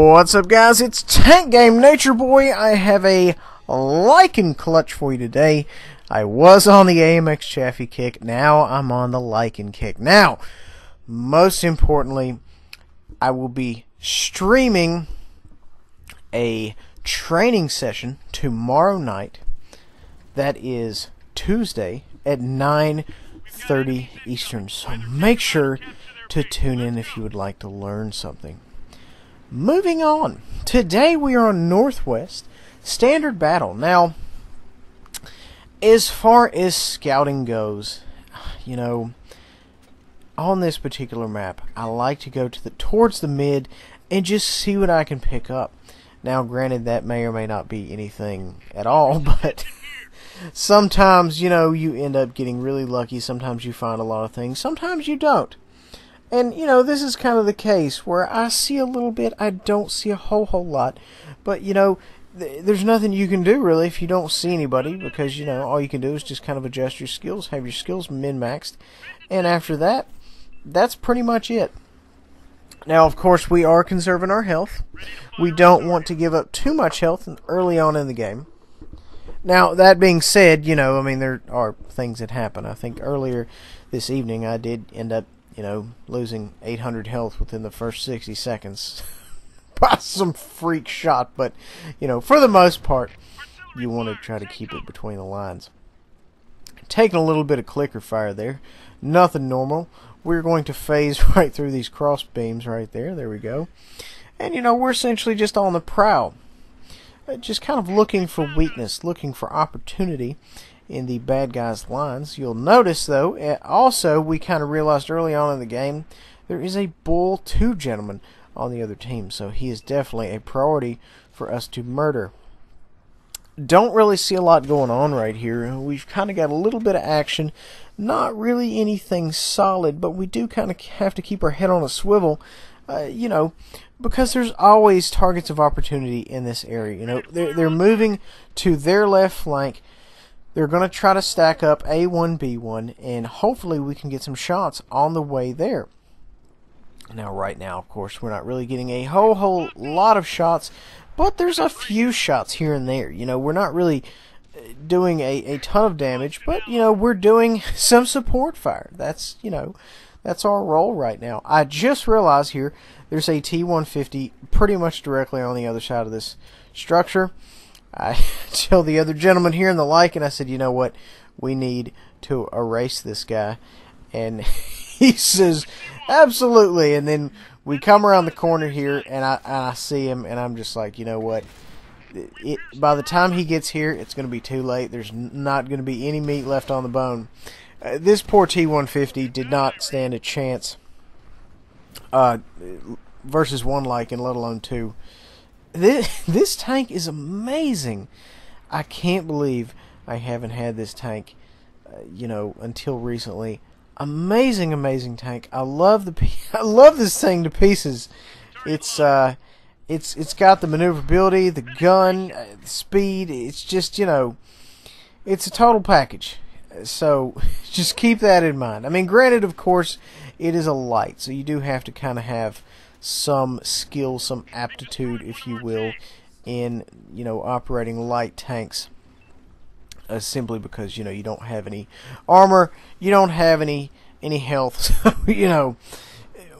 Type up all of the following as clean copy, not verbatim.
What's up, guys? It's Tank Game Nature Boy. I have a Lycan clutch for you today. I was on the AMX Chaffee kick. Now I'm on the Lycan kick. Now, most importantly, I will be streaming a training session tomorrow night. That is Tuesday at 9:30 Eastern. So make sure to tune in if you would like to learn something. Moving on. Today we are on Northwest Standard Battle. Now, as far as scouting goes, you know, on this particular map, I like to go to towards the mid and just see what I can pick up. Now, granted, that may or may not be anything at all, but sometimes, you know, you end up getting really lucky. Sometimes you find a lot of things. Sometimes you don't. And, you know, this is kind of the case where I see a little bit, I don't see a whole lot. But, you know, there's nothing you can do, really, if you don't see anybody. Because, you know, all you can do is just kind of adjust your skills, have your skills min-maxed. And after that, that's pretty much it. Now, of course, we are conserving our health. We don't want to give up too much health early on in the game. Now, that being said, you know, I mean, there are things that happen. I think earlier this evening I did end up, you know, losing 800 health within the first 60 seconds by some freak shot. But, you know, for the most part, you want to try to keep it between the lines. Taking a little bit of clicker fire there. Nothing normal. We're going to phase right through these cross beams right there. There we go. And, you know, we're essentially just on the prowl. Just kind of looking for weakness, looking for opportunity in the bad guys' lines. You'll notice, though, also we kind of realized early on in the game, there is a Bull 2 gentleman on the other team, so he is definitely a priority for us to murder. Don't really see a lot going on right here. We've kind of got a little bit of action, not really anything solid, but we do kind of have to keep our head on a swivel, you know, because there's always targets of opportunity in this area. You know, they're moving to their left flank. They're going to try to stack up A1, B1, and hopefully we can get some shots on the way there. Now, right now, of course, we're not really getting a whole lot of shots, but there's a few shots here and there. You know, we're not really doing a ton of damage, but, you know, we're doing some support fire. That's, you know, that's our role right now. I just realized here there's a T-150 pretty much directly on the other side of this structure. I tell the other gentleman here in the Lycan, I said, you know what, we need to erase this guy. And he says, absolutely. And then we come around the corner here, and I see him, and I'm just like, you know what, by the time he gets here, it's going to be too late. There's not going to be any meat left on the bone. This poor T-150 did not stand a chance versus one Lycan, let alone two. This tank is amazing. I can't believe I haven't had this tank, you know, until recently. Amazing tank. I love this thing to pieces. It's got the maneuverability, the gun, the speed. It's just, you know, it's a total package. So just keep that in mind. I mean, granted, of course, it is a light, so you do have to kind of have some skill, some aptitude, if you will, in, you know, operating light tanks. Simply because, you know, you don't have any armor, you don't have any health. So, you know,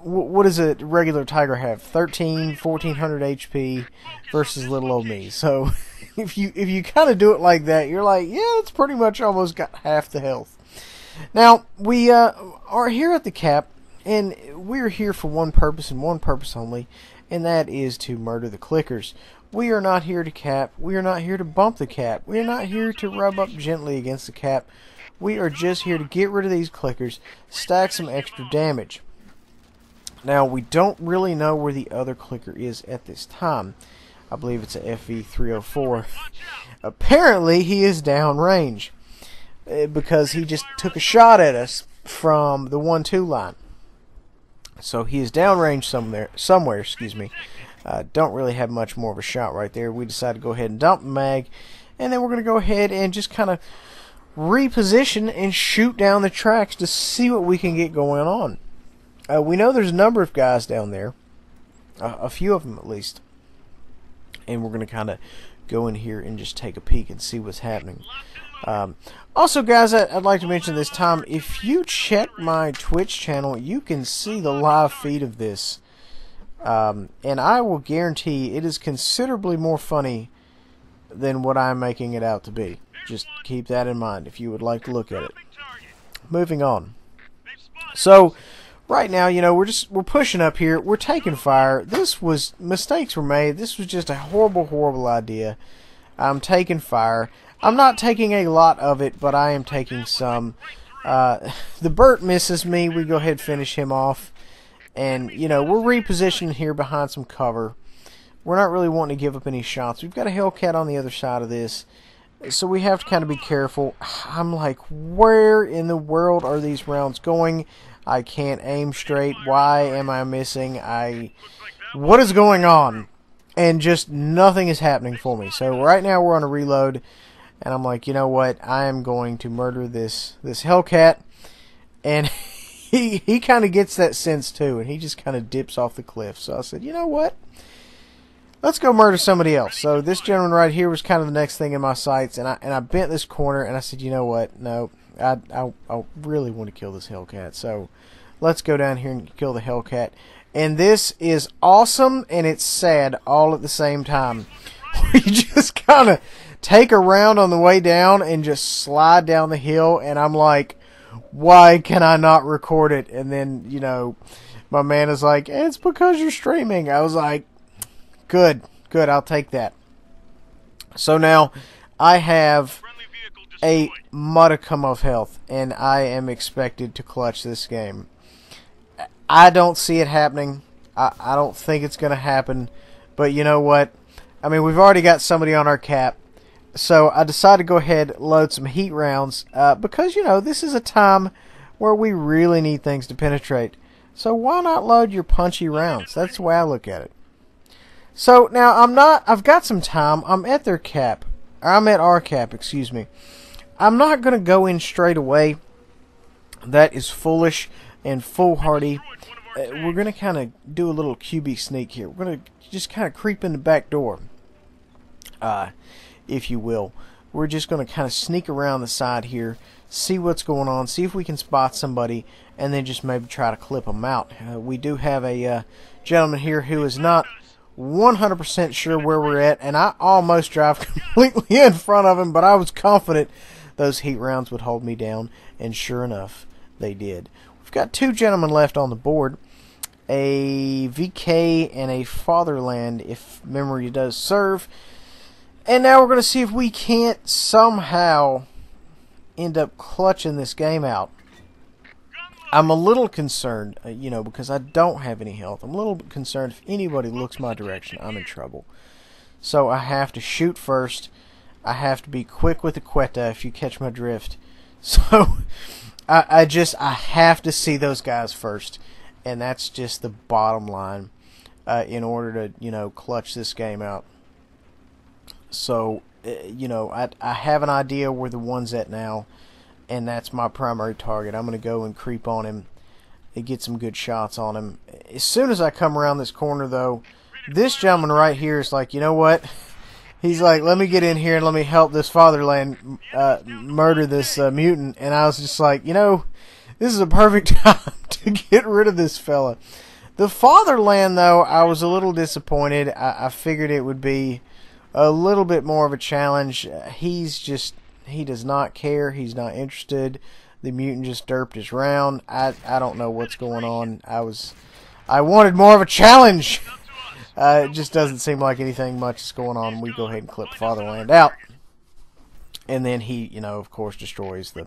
what does a regular Tiger have? 1400 HP versus little old me. So if you kind of do it like that, you're like, yeah, it's pretty much almost got half the health. Now, we are here at the cap, and we're here for one purpose and one purpose only, and that is to murder the clickers. We are not here to cap. We are not here to bump the cap. We are not here to rub up gently against the cap. We are just here to get rid of these clickers, stack some extra damage. Now, we don't really know where the other clicker is at this time. I believe it's a FV304. Apparently, he is downrange because he just took a shot at us from the 1-2 line. So he is downrange somewhere. Excuse me. Don't really have much more of a shot right there. We decided to go ahead and dump the mag, and then we're going to go ahead and just kind of reposition and shoot down the tracks to see what we can get going on. We know there's a number of guys down there, a few of them at least. and we're going to kind of go in here and just take a peek and see what's happening. Also, guys, I'd like to mention this time, if you check my Twitch channel, you can see the live feed of this. And I will guarantee it is considerably more funny than what I'm making it out to be. Just keep that in mind if you would like to look at it. Moving on. So, right now, you know, we're pushing up here. We're taking fire. Mistakes were made. This was just a horrible, horrible idea. I'm taking fire. I'm not taking a lot of it, but I am taking some. The Burt misses me. We go ahead and finish him off. And, you know, we're repositioning here behind some cover. We're not really wanting to give up any shots. We've got a Hellcat on the other side of this. So we have to kind of be careful. I'm like, where in the world are these rounds going? I can't aim straight. Why am I missing? What is going on? And just nothing is happening for me. So right now we're on a reload. And I'm like, you know what? I am going to murder this Hellcat. And he kind of gets that sense too, and he just kind of dips off the cliff. So I said, you know what? Let's go murder somebody else. So this gentleman right here was kind of the next thing in my sights, and I bent this corner, and I said, you know what? No, I really want to kill this Hellcat. So let's go down here and kill the Hellcat. And this is awesome, and it's sad all at the same time. We just kind of take a round on the way down and just slide down the hill, and I'm like, why can I not record it? And then, you know, my man is like, it's because you're streaming. I was like, good, I'll take that. So now I have a modicum of health, and I am expected to clutch this game. I don't see it happening. I don't think it's going to happen. But you know what? I mean, we've already got somebody on our cap. So I decided to go ahead and load some heat rounds because, you know, this is a time where we really need things to penetrate. So why not load your punchy rounds? That's the way I look at it. So now I've got some time. I'm at their cap. I'm at our cap, excuse me. I'm not going to go in straight away. That is foolish and foolhardy. We're going to kind of do a little QB sneak here. We're going to just kind of creep in the back door. If you will. We're just going to kind of sneak around the side here, see what's going on, see if we can spot somebody, and then just maybe try to clip them out. We do have a gentleman here who is not 100% sure where we're at, and I almost drive completely in front of him, but I was confident those heat rounds would hold me down, and sure enough, they did. We've got two gentlemen left on the board, a VK and a Fatherland, if memory does serve. And now we're going to see if we can't somehow end up clutching this game out. I'm a little concerned, you know, because I don't have any health. I'm a little concerned if anybody looks my direction, I'm in trouble. So I have to shoot first. I have to be quick with the Quetta, if you catch my drift. So I have to see those guys first. And that's just the bottom line in order to, you know, clutch this game out. So, you know, I have an idea where the one's at now, and that's my primary target. I'm going to go and creep on him and get some good shots on him. As soon as I come around this corner, though, this gentleman right here is like, you know what? He's like, let me get in here and let me help this Fatherland murder this mutant. And I was just like, you know, this is a perfect time to get rid of this fella. The Fatherland, though, I was a little disappointed. I figured it would be a little bit more of a challenge. He does not care. He's not interested. The mutant just derped his round. I don't know what's going on. I wanted more of a challenge. It just doesn't seem like anything much is going on. We go ahead and clip Fatherland out. And then he, you know, of course, destroys the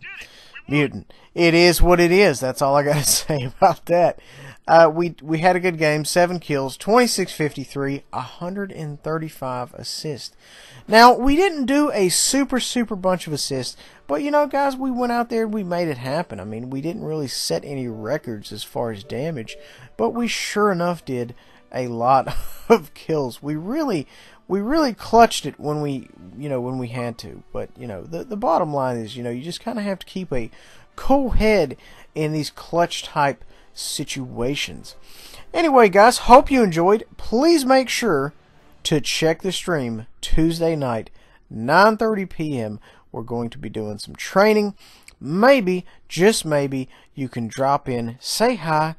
mutant. It is what it is. That's all I got to say about that. We had a good game. 7 kills, 26-53, 135 assists. Now, we didn't do a super bunch of assists, but, you know, guys, we went out there and we made it happen. I mean, we didn't really set any records as far as damage, but we sure enough did a lot of kills. We really clutched it when we had to. But, you know, the bottom line is, you know, you just kind of have to keep a cool head in these clutch type situations. Anyway, guys, hope you enjoyed. Please make sure to check the stream Tuesday night, 9:30 p.m. We're going to be doing some training. Maybe, just maybe, you can drop in, say hi,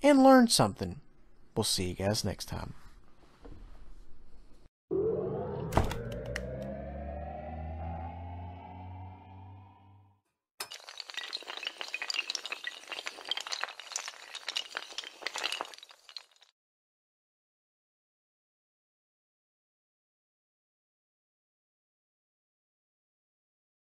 and learn something. We'll see you guys next time.